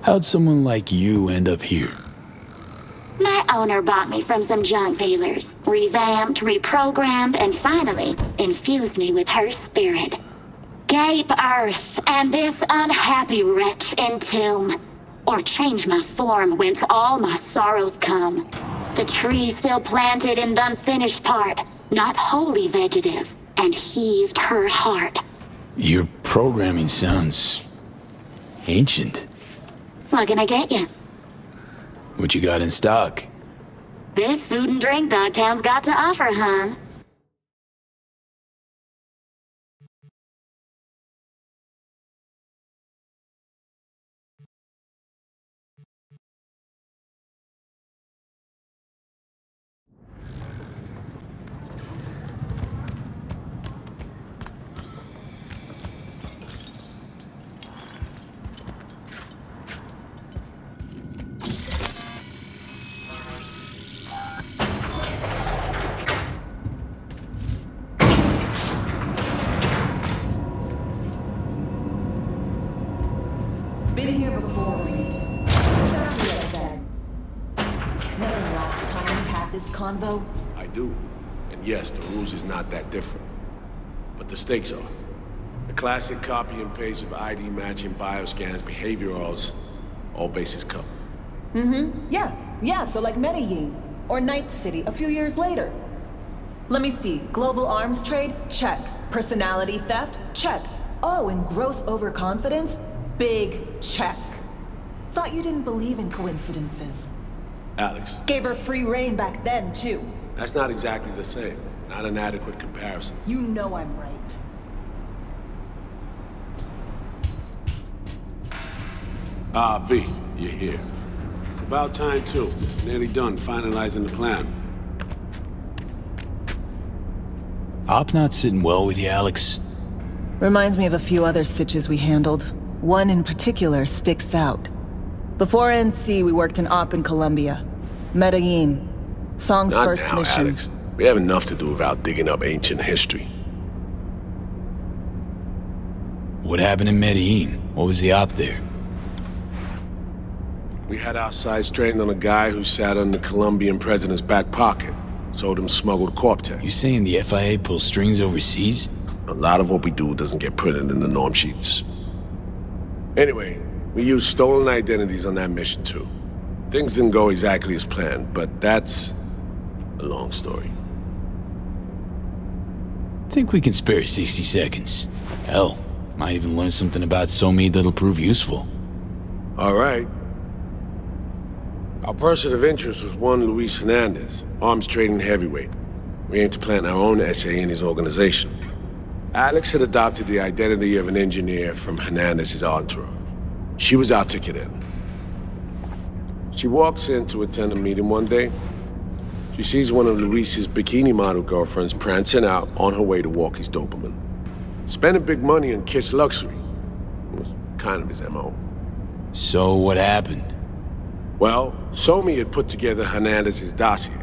How'd someone like you end up here? My owner bought me from some junk dealers, revamped, reprogrammed, and finally infused me with her spirit. Gape Earth and this unhappy wretch entomb, or change my form whence all my sorrows come. The tree still planted in the unfinished part, not wholly vegetative, and heaved her heart. Your programming sounds ancient. What can I get you? What you got in stock? This food and drink Dogtown's got to offer, hon. Been here before, Reed. Exactly like that. Remember last time we had this convo? I do. And yes, the rules is not that different. But the stakes are. The classic copy and paste of ID matching, bioscans, behaviorals, all bases covered. Yeah, so like Medellin. Or Night City a few years later. Let me see. Global arms trade? Check. Personality theft? Check. Oh, and gross overconfidence? Big check. Thought you didn't believe in coincidences. Alex. Gave her free reign back then, too. That's not exactly the same. Not an adequate comparison. You know I'm right. V, you're here. It's about time, too. Nearly done finalizing the plan. Op not sitting well with you, Alex? Reminds me of a few other stitches we handled. One in particular sticks out. Before NC, we worked in Op in Colombia. Medellin. Song's Not first now, mission. Alex. We have enough to do without digging up ancient history. What happened in Medellin? What was the op there? We had our sights trained on a guy who sat on the Colombian president's back pocket. Sold him smuggled corp tech. You saying the FIA pulls strings overseas? A lot of what we do doesn't get printed in the norm sheets. Anyway, we used stolen identities on that mission too. Things didn't go exactly as planned, but that's a long story. Think we can spare 60 seconds. Hell, might even learn something about Somi that'll prove useful. All right. Our person of interest was one Luis Hernandez, arms trading heavyweight. We aim to plant our own SA in his organization. Alex had adopted the identity of an engineer from Hernandez's entourage. She was our ticket in. She walks in to attend a meeting one day. She sees one of Luis's bikini model girlfriends prancing out on her way to walk his Doberman. Spending big money on kitsch luxury. It was kind of his MO. So what happened? Well, Somi had put together Hernandez's dossier.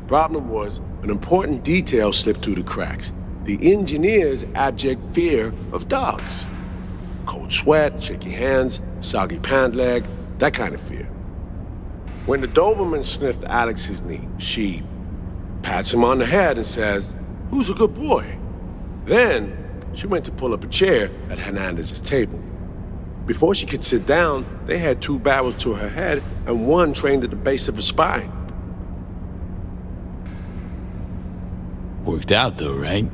Problem was, an important detail slipped through the cracks. The engineer's abject fear of dogs. Cold sweat, shaky hands, soggy pant leg, that kind of fear. When the Doberman sniffed Alex's knee, she pats him on the head and says, "Who's a good boy?" Then, she went to pull up a chair at Hernandez's table. Before she could sit down, they had two barrels to her head and one trained at the base of her spine. Worked out though, right?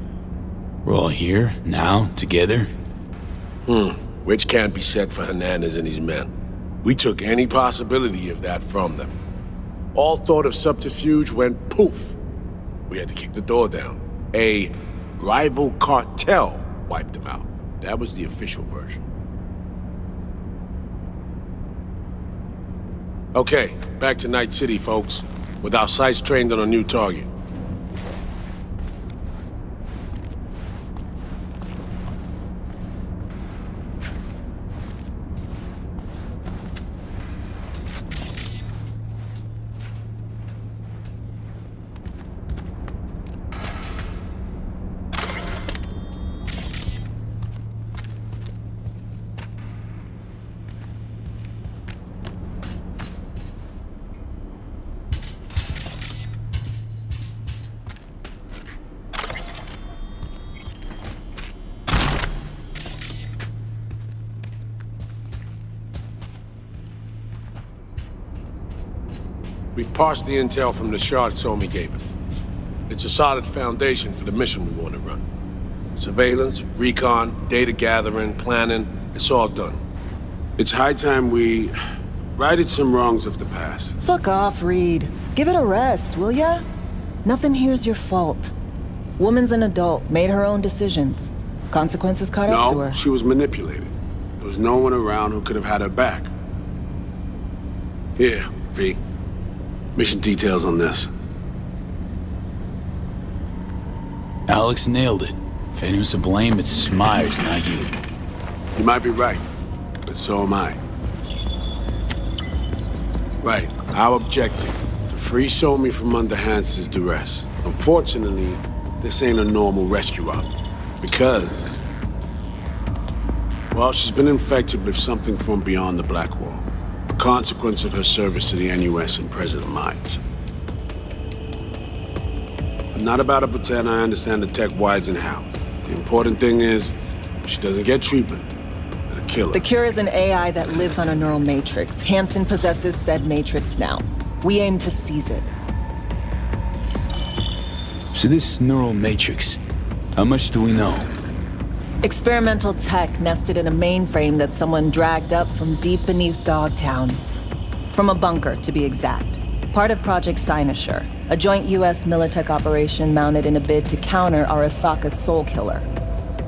We're all here, now, together. Which can't be said for Hernandez and his men. We took any possibility of that from them. All thought of subterfuge went poof. We had to kick the door down. A rival cartel wiped them out. That was the official version. Okay, back to Night City, folks. With our sights trained on a new target. We've parsed the intel from the shard Somi gave us. It's a solid foundation for the mission we want to run. Surveillance, recon, data gathering, planning, it's all done. It's high time we righted some wrongs of the past. Fuck off, Reed. Give it a rest, will ya? Nothing here's your fault. Woman's an adult, made her own decisions. Consequences caught up to her. No, she was manipulated. There was no one around who could have had her back. Here, V. Mission details on this. Alex nailed it. If anyone's to blame, it's Myers, not you. You might be right, but so am I. Right, our objective, to free Somi from under Hansen's duress. Unfortunately, this ain't a normal rescue op, because, well, she's been infected with something from beyond the Black Wall, a consequence of her service to the NUS and President Myers. I'm not about to pretend I understand the tech whys and how. The important thing is, if she doesn't get treatment, it'll kill her. The cure is an AI that lives on a neural matrix. Hansen possesses said matrix now. We aim to seize it. So this neural matrix, how much do we know? Experimental tech nested in a mainframe that someone dragged up from deep beneath Dogtown. From a bunker, to be exact. Part of Project Cyberpunk, a joint US Militech operation mounted in a bid to counter Arasaka's soul killer.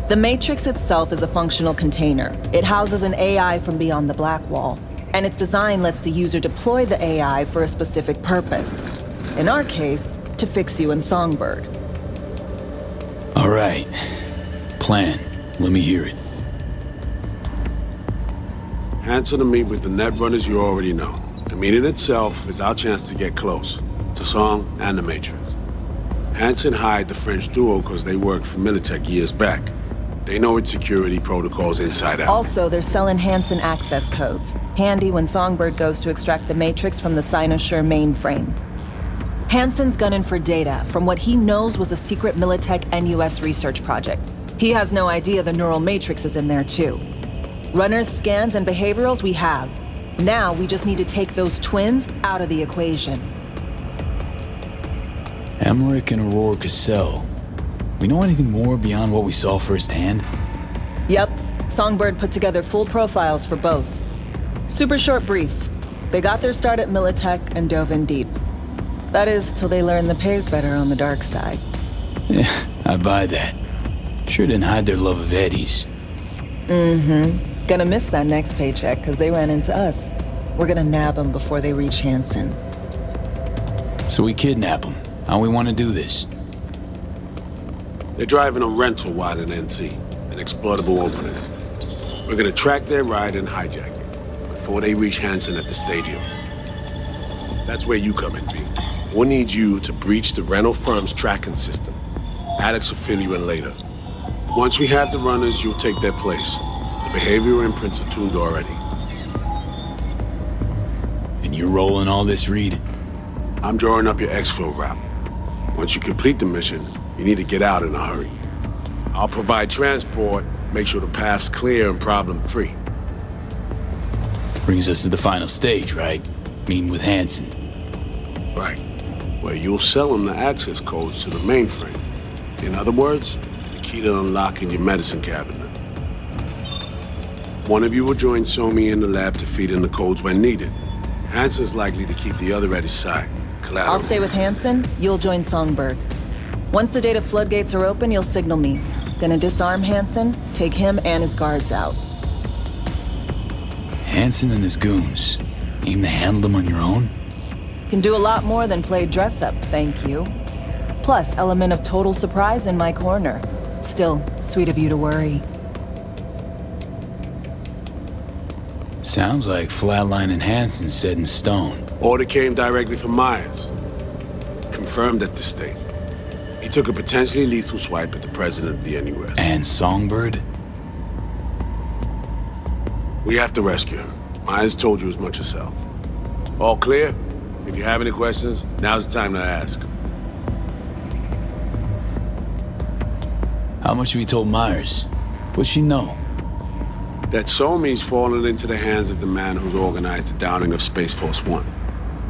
The Matrix itself is a functional container. It houses an AI from beyond the Black Wall, and its design lets the user deploy the AI for a specific purpose. In our case, to fix you in Songbird. All right. Plan. Let me hear it. Hansen to meet with the Netrunners you already know. The meeting itself is our chance to get close to Song and the Matrix. Hansen hired the French duo because they worked for Militech years back. They know its security protocols inside out. Also, they're selling Hansen access codes. Handy when Songbird goes to extract the Matrix from the Cyberpunk mainframe. Hansen's gunning for data from what he knows was a secret Militech NUS research project. He has no idea the neural matrix is in there too. Runners, scans, and behaviorals we have. Now we just need to take those twins out of the equation. Emmerich and Aurora Cassell. We know anything more beyond what we saw firsthand? Yep. Songbird put together full profiles for both. Super short brief. They got their start at Militech and dove in deep. That is, till they learn the pay's better on the dark side. Yeah, I buy that. Sure didn't hide their love of Eddie's. Mm-hmm. Gonna miss that next paycheck, because they ran into us. We're gonna nab them before they reach Hansen. So we kidnap them. How we want to do this? They're driving a rental while in NT, an exploitable opening. We're gonna track their ride and hijack it before they reach Hansen at the stadium. That's where you come in, V. We'll need you to breach the rental firm's tracking system. Alex will fill you in later. Once we have the runners, you'll take their place. The behavioral imprints are tuned already. And you're rolling all this, Reed? I'm drawing up your exfil route. Once you complete the mission, you need to get out in a hurry. I'll provide transport, make sure the path's clear and problem-free. Brings us to the final stage, right? Meeting with Hansen. Right. Where you'll sell him the access codes to the mainframe. In other words, the key to unlocking your medicine cabinet. One of you will join Somi in the lab to feed in the codes when needed. Hansen's likely to keep the other at his side. Collateral. I'll stay with Hansen, you'll join Songbird. Once the data floodgates are open, you'll signal me. Gonna disarm Hansen, take him and his guards out. Hansen and his goons. Aim to handle them on your own? Can do a lot more than play dress-up, thank you. Plus, element of total surprise in my corner. Still, sweet of you to worry. Sounds like Flatline and Hansen set in stone. Order came directly from Myers. Confirmed at this stage. He took a potentially lethal swipe at the president of the NUS. And Songbird? We have to rescue her. Myers told you as much herself. All clear? If you have any questions, now's the time to ask. How much have you told Myers? What's she know? That Somi's fallen into the hands of the man who's organized the downing of Space Force One.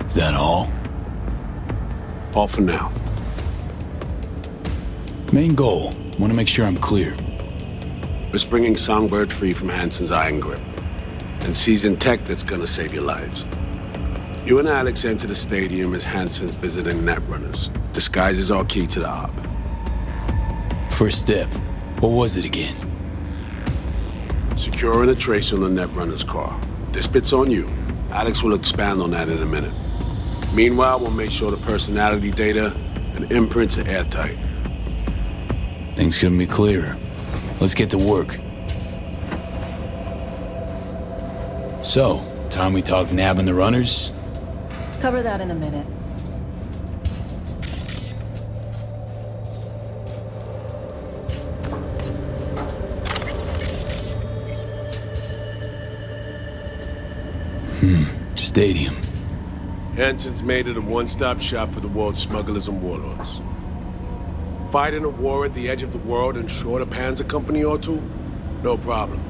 Is that all? All for now. Main goal. Want to make sure I'm clear. We're bringing Songbird free from Hansen's iron grip. And seasoned tech that's gonna save your lives. You and Alex enter the stadium as Hansen's visiting Netrunners. Disguise is our key to the op. First step. What was it again? Securing a trace on the Netrunner's car. This bit's on you. Alex will expand on that in a minute. Meanwhile, we'll make sure the personality data and imprints are airtight. Things couldn't be clearer. Let's get to work. So, time we talk nabbing the runners? Cover that in a minute. Stadium. Hansen's made it a one-stop shop for the world's smugglers and warlords. Fighting a war at the edge of the world and short a Panzer company or two? No problem.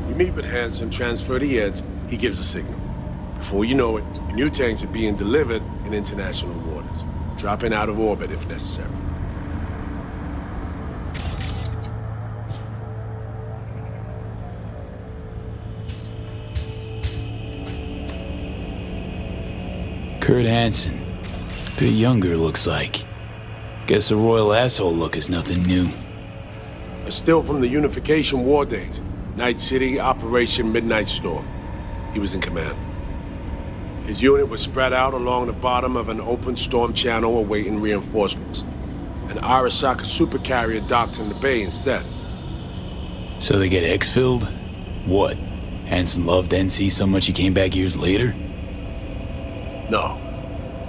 You meet with Hansen, transfer the heads, he gives a signal. Before you know it, your new tanks are being delivered in international waters, dropping out of orbit if necessary. Kurt Hansen. Bit younger, looks like. Guess the royal asshole look is nothing new. Still from the Unification War days. Night City, Operation Midnight Storm. He was in command. His unit was spread out along the bottom of an open storm channel awaiting reinforcements. An Arasaka supercarrier docked in the bay instead. So they get exfilled? What? Hansen loved NC so much he came back years later? No.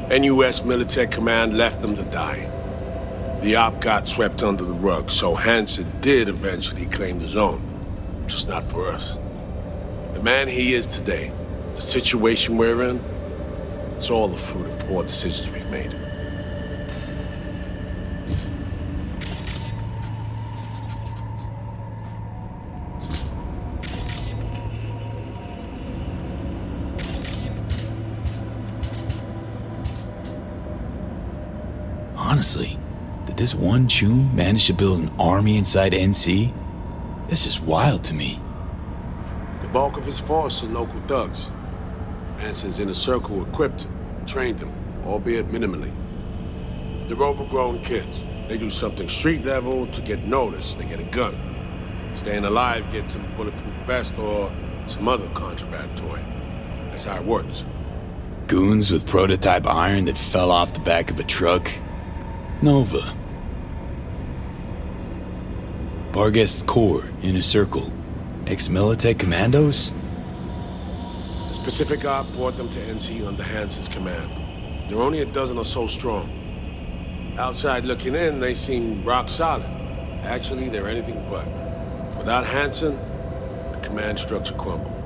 NUS Militech Command left them to die. The op got swept under the rug, so Hansen did eventually claim the zone. Just not for us. The man he is today, the situation we're in, it's all the fruit of poor decisions we've made. Honestly, did this one chum manage to build an army inside NC? That's just wild to me. The bulk of his force are local thugs. Hansen's inner circle equipped him, trained them, albeit minimally. They're overgrown kids. They do something street level to get noticed. They get a gun. Staying alive gets them a bulletproof vest or some other contraband toy. That's how it works. Goons with prototype iron that fell off the back of a truck? Nova. Barghest's Corps, Inner Circle. Ex-Militech Commandos? A specific op brought them to NC under Hansen's command. They're only a dozen or so strong. Outside looking in, they seem rock solid. Actually, they're anything but. Without Hansen, the command structure crumbled.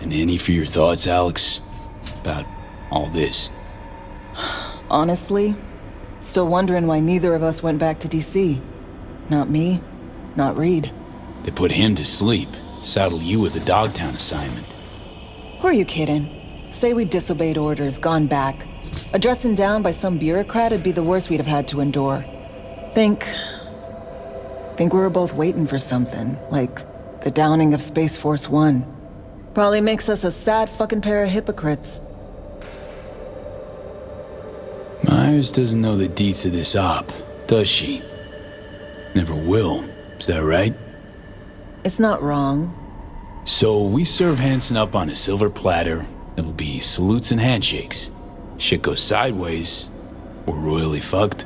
And any for your thoughts, Alex? About all this? Honestly, still wondering why neither of us went back to DC. Not me, not Reed. They put him to sleep, saddle you with a Dogtown assignment. Who are you kidding? Say we disobeyed orders, gone back. A dressing down by some bureaucrat would be the worst we'd have had to endure. Think we were both waiting for something, like the downing of Space Force One. Probably makes us a sad fucking pair of hypocrites. Myers doesn't know the deets of this op, does she? Never will, is that right? It's not wrong. So we serve Hansen up on a silver platter. It'll be salutes and handshakes. Shit goes sideways, we're royally fucked.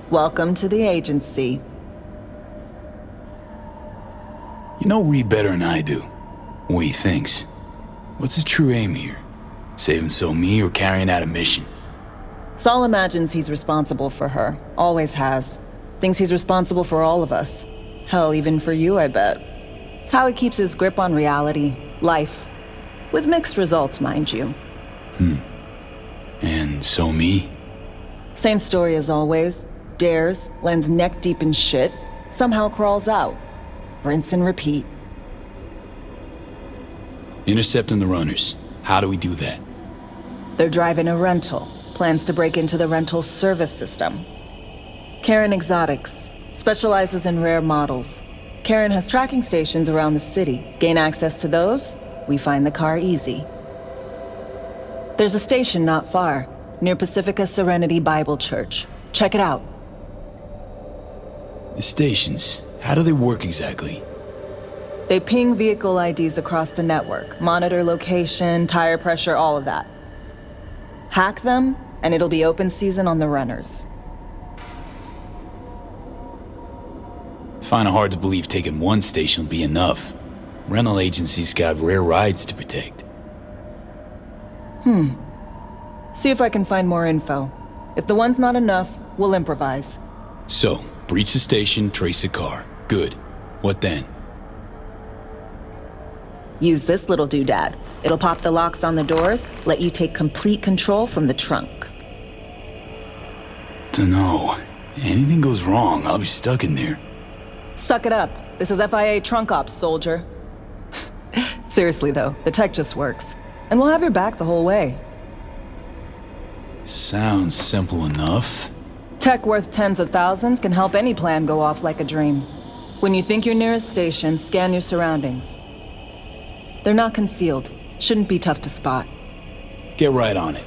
Welcome to the agency. You know Reed better than I do. What he thinks. What's his true aim here? Saving so me or carrying out a mission? Saul imagines he's responsible for her. Always has. Thinks he's responsible for all of us. Hell, even for you, I bet. It's how he keeps his grip on reality, life. With mixed results, mind you. And so me? Same story as always. Dares, lands neck deep in shit, somehow crawls out. Rinse and repeat. Intercepting the runners. How do we do that? They're driving a rental. Plans to break into the rental service system. Karen Exotics. Specializes in rare models. Karen has tracking stations around the city. Gain access to those, we find the car easy. There's a station not far, near Pacifica Serenity Bible Church. Check it out. The stations, how do they work exactly? They ping vehicle IDs across the network, monitor location, tire pressure, all of that. Hack them, and it'll be open season on the runners. Find it hard to believe taking one station will be enough. Rental agencies got rare rides to protect. See if I can find more info. If the one's not enough, we'll improvise. So, breach the station, trace the car. Good. What then? Use this little doodad. It'll pop the locks on the doors, let you take complete control from the trunk. Dunno. Anything goes wrong, I'll be stuck in there. Suck it up. This is FIA trunk ops, soldier. Seriously though, the tech just works. And we'll have your back the whole way. Sounds simple enough. Tech worth tens of thousands can help any plan go off like a dream. When you think you're near a station, scan your surroundings. They're not concealed. Shouldn't be tough to spot. Get right on it.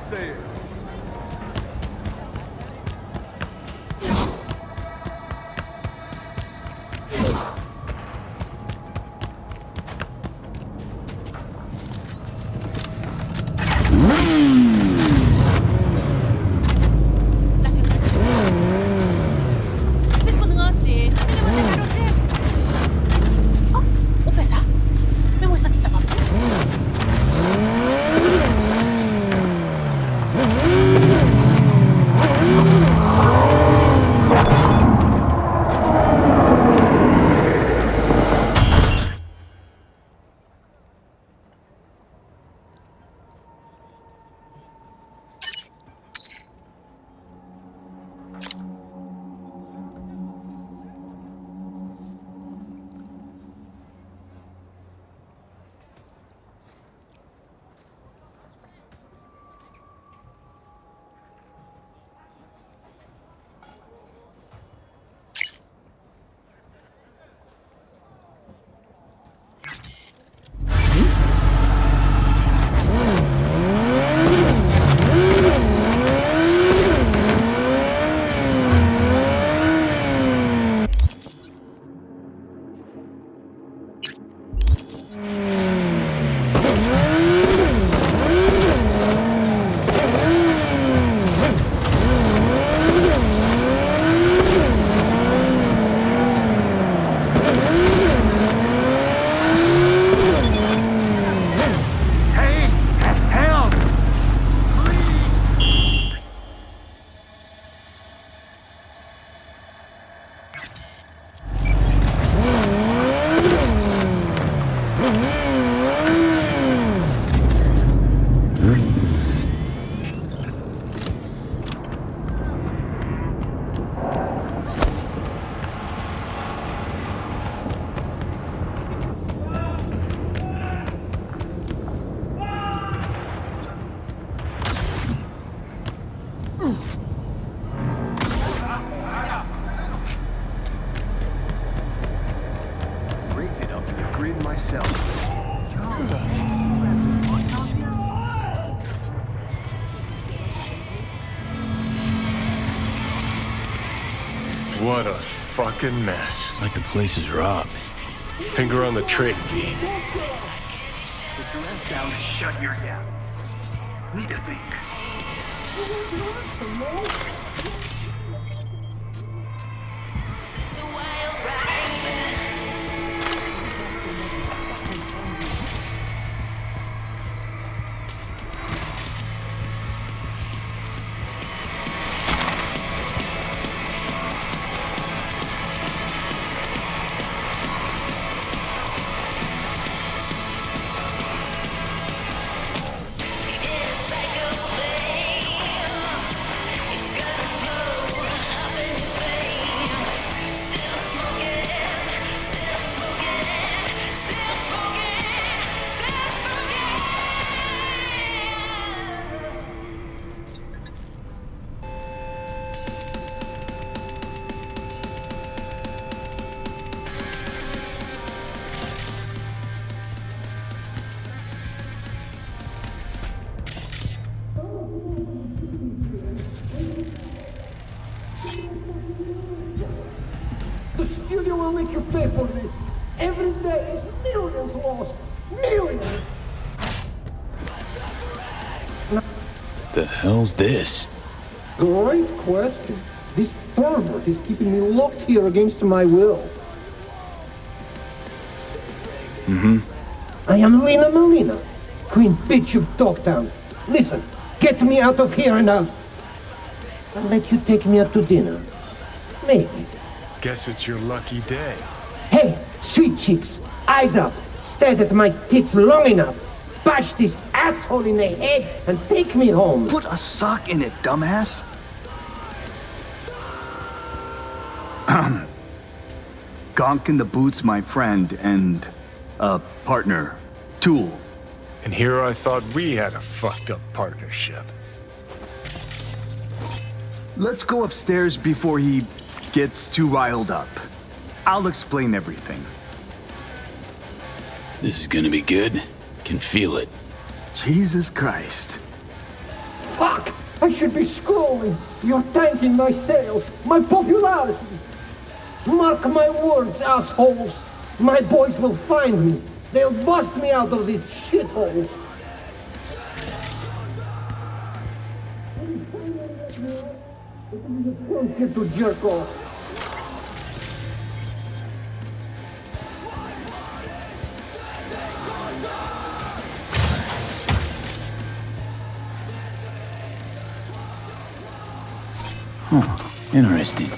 say it. What a fucking mess. Like the place is robbed. Finger on the trigger, V. Put your head down and shut your gap. Need to think. The studio will make you pay for this. Every day is millions lost. Millions! The hell's this? Great question. This pervert is keeping me locked here against my will. I am Lena Molina, Queen Bitch of Dogtown. Listen, get me out of here and I'll let you take me out to dinner. Maybe. Guess it's your lucky day. Hey, sweet chicks, eyes up. Stare at my tits long enough. Bash this asshole in the head and take me home. Put a sock in it, dumbass. Gonk in the boots, my friend, and partner, tool. And here I thought we had a fucked up partnership. Let's go upstairs before he gets too riled up. I'll explain everything. This is gonna be good. Can feel it. Jesus Christ. Fuck! I should be scrolling. You're tanking my sales, my popularity. Mark my words, assholes. My boys will find me. They'll bust me out of this shithole. Don't get to jerk off. Interesting.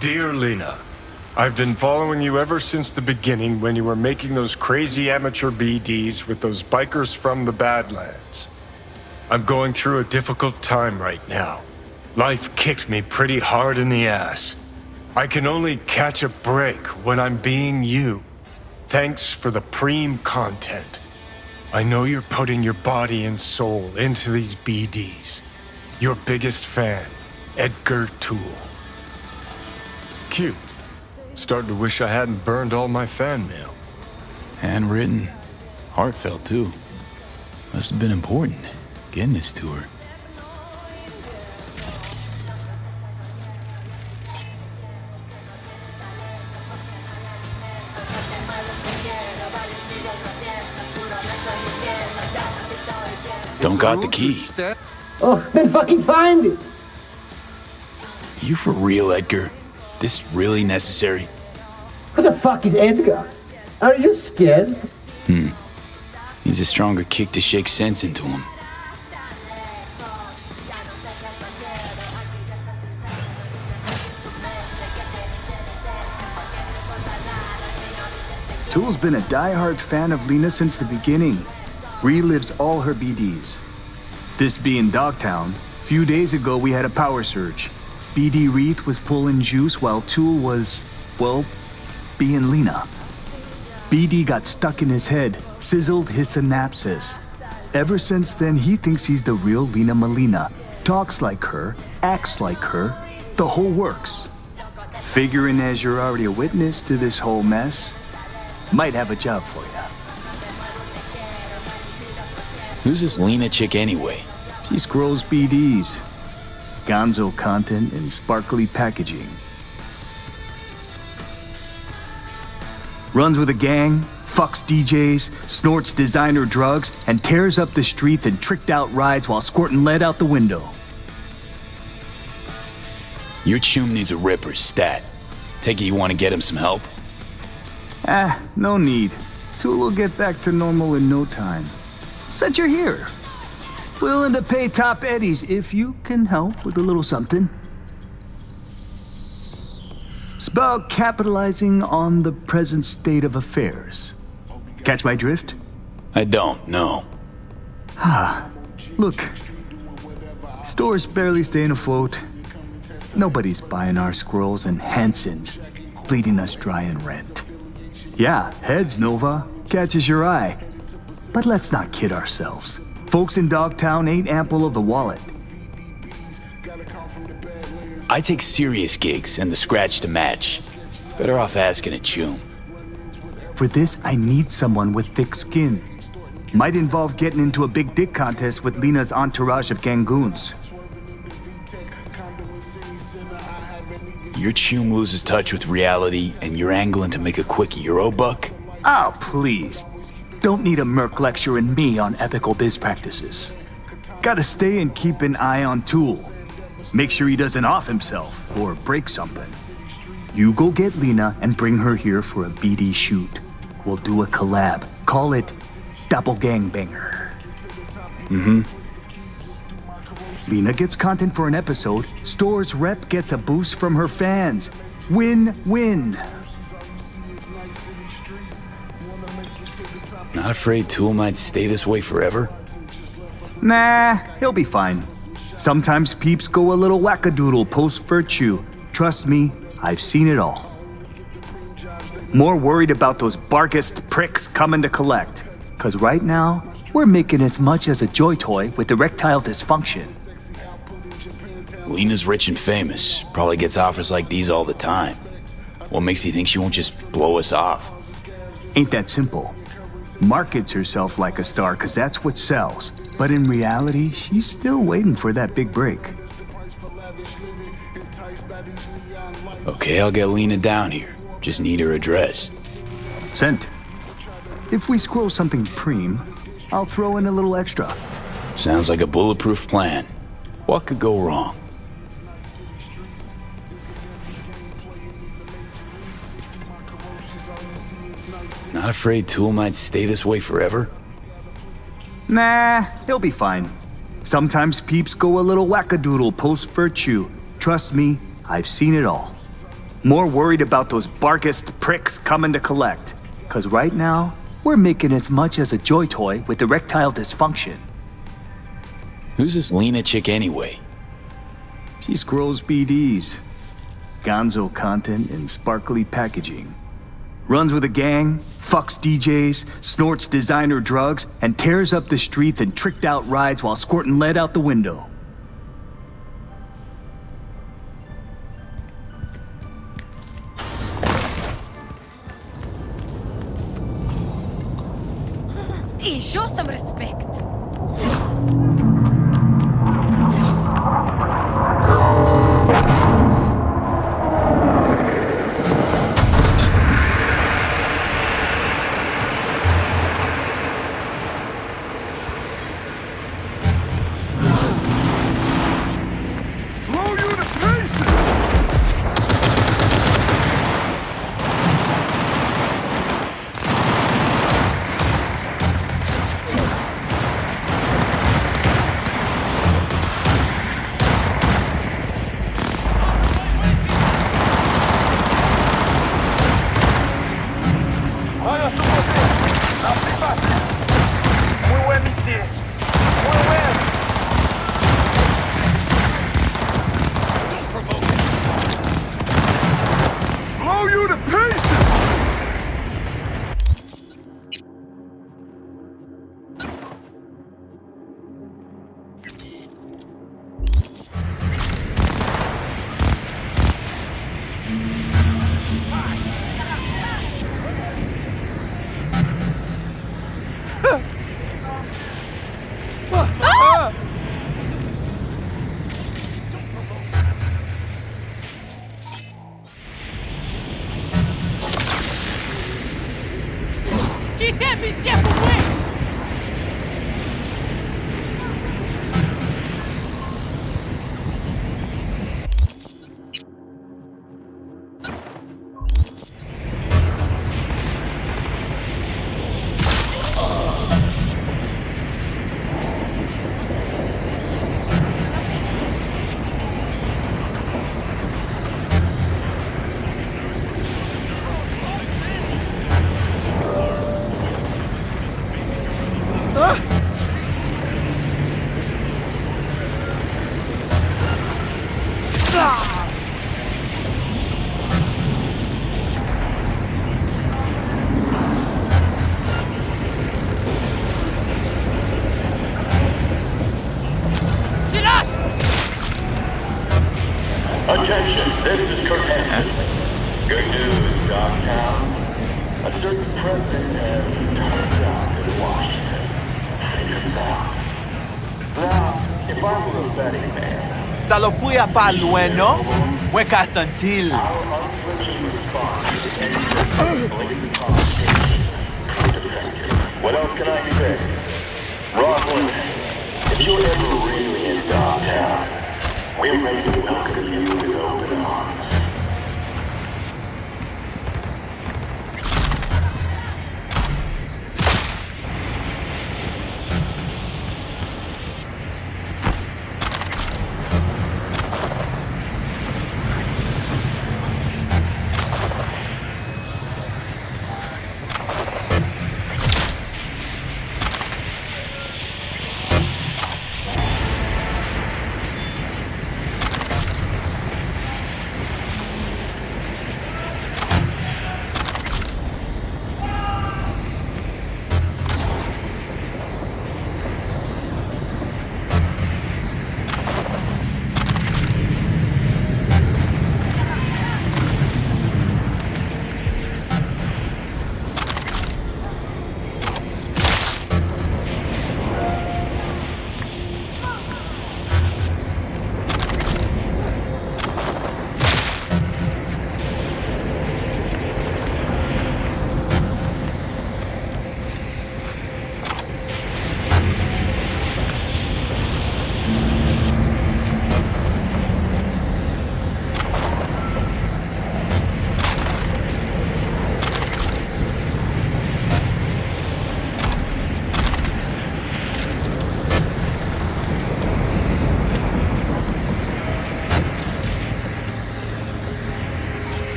Dear Lena, I've been following you ever since the beginning when you were making those crazy amateur BDs with those bikers from the Badlands. I'm going through a difficult time right now. Life kicked me pretty hard in the ass. I can only catch a break when I'm being you. Thanks for the preem content. I know you're putting your body and soul into these BDs. Your biggest fan, Edgar Toole. Cute. Starting to wish I hadn't burned all my fan mail. Handwritten. Heartfelt, too. Must have been important, getting this to her. Don't got the key. Oh, then fucking find it! You for real, Edgar? This really necessary? Who the fuck is Edgar? Are you scared? Needs a stronger kick to shake sense into him. Toole's been a die-hard fan of Lena since the beginning. Relives all her BDs. This being Dogtown, few days ago we had a power surge. BD Wreath was pulling juice while Toole was, well, being Lena. BD got stuck in his head, sizzled his synapses. Ever since then, he thinks he's the real Lena Molina. Talks like her, acts like her, the whole works. Figuring as you're already a witness to this whole mess, might have a job for you. Who's this Lena chick anyway? She scrolls BDs. Gonzo content and sparkly packaging. Runs with a gang, fucks DJs, snorts designer drugs, and tears up the streets in tricked out rides while squirting lead out the window. Your chum needs a ripper, stat. Take it you want to get him some help? No need. Tool will get back to normal in no time. Said you're here. Willing to pay top eddies if you can help with a little something. It's about capitalizing on the present state of affairs. Catch my drift? I don't, no. Look. Store's barely staying afloat. Nobody's buying our squirrels and Hansons, bleeding us dry in rent. Yeah, heads, Nova. Catches your eye. But let's not kid ourselves. Folks in Dogtown ain't ample of the wallet. I take serious gigs and the scratch to match. Better off asking a chum. For this, I need someone with thick skin. Might involve getting into a big dick contest with Lena's entourage of gangoons. Your chum loses touch with reality and you're angling to make a quick Euro buck? Oh, please. Don't need a Merc lecturing me on ethical biz practices. Gotta stay and keep an eye on Toole. Make sure he doesn't off himself or break something. You go get Lena and bring her here for a BD shoot. We'll do a collab. Call it Doppelgangbanger. Lena gets content for an episode. Store's rep gets a boost from her fans. Win-win. Not afraid Toole might stay this way forever? Nah, he'll be fine. Sometimes peeps go a little wackadoodle post-virtue. Trust me, I've seen it all. More worried about those barkist pricks coming to collect. Cause right now, we're making as much as a joy toy with erectile dysfunction. Lena's rich and famous. Probably gets offers like these all the time. What makes you think she won't just blow us off? Ain't that simple. markets herself like a star because that's what sells. But in reality, she's still waiting for that big break. Okay, I'll get Lena down here. Just need her address. Sent. If we scroll something preem, I'll throw in a little extra. Sounds like a bulletproof plan. What could go wrong? Not afraid Tool might stay this way forever? Nah, he'll be fine. Sometimes peeps go a little wackadoodle post-virtue. Trust me, I've seen it all. More worried about those barkist pricks coming to collect. 'Cause right now, we're making as much as a joy toy with erectile dysfunction. Who's this Lena chick anyway? She scrolls BDs. Gonzo content and sparkly packaging. Runs with a gang, fucks DJs, snorts designer drugs, and tears up the streets in tricked out rides while squirting lead out the window. Hey, show some respect. Attention, this is Corpo. Good news, Dogtown. A certain president has turned up in Washington. Safe and sound. Now, if I were a betting man... Ça lo puya pa loin, no? Mwen ka sentil. Our unflinching response to any blatant provocation proved effective. What else can I say? Roslyn, if you're ever really in Dogtown, we're ready to welcome you with open arms.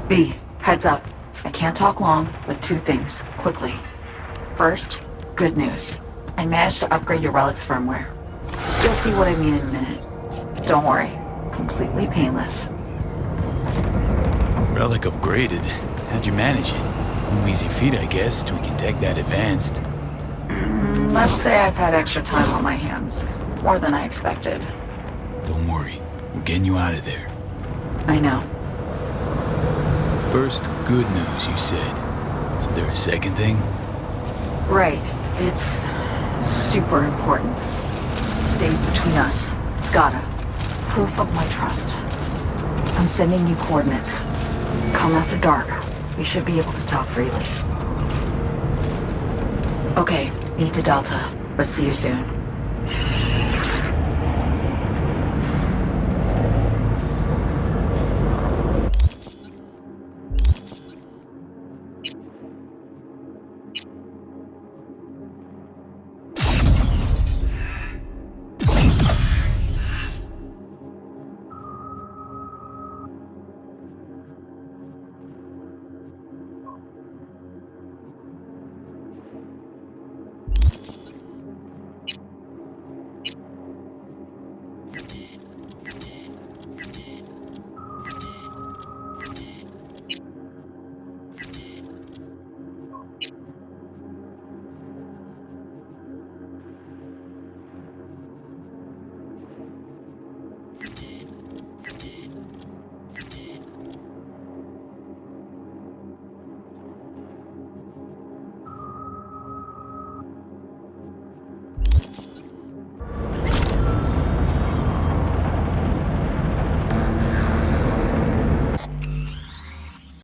B, heads up. I can't talk long, but two things, quickly. First, good news. I managed to upgrade your relic's firmware. You'll see what I mean in a minute. Don't worry, completely painless. Relic upgraded. How'd you manage it? No easy feat, I guess, to a tech that advanced. Let's say I've had extra time on my hands. More than I expected. Don't worry, we're getting you out of there. I know. First, good news, you said. Is there a second thing? Right. It's super important. Stays between us. It's gotta. Proof of my trust. I'm sending you coordinates. Come after dark. We should be able to talk freely. Okay, need to Delta, but see you soon.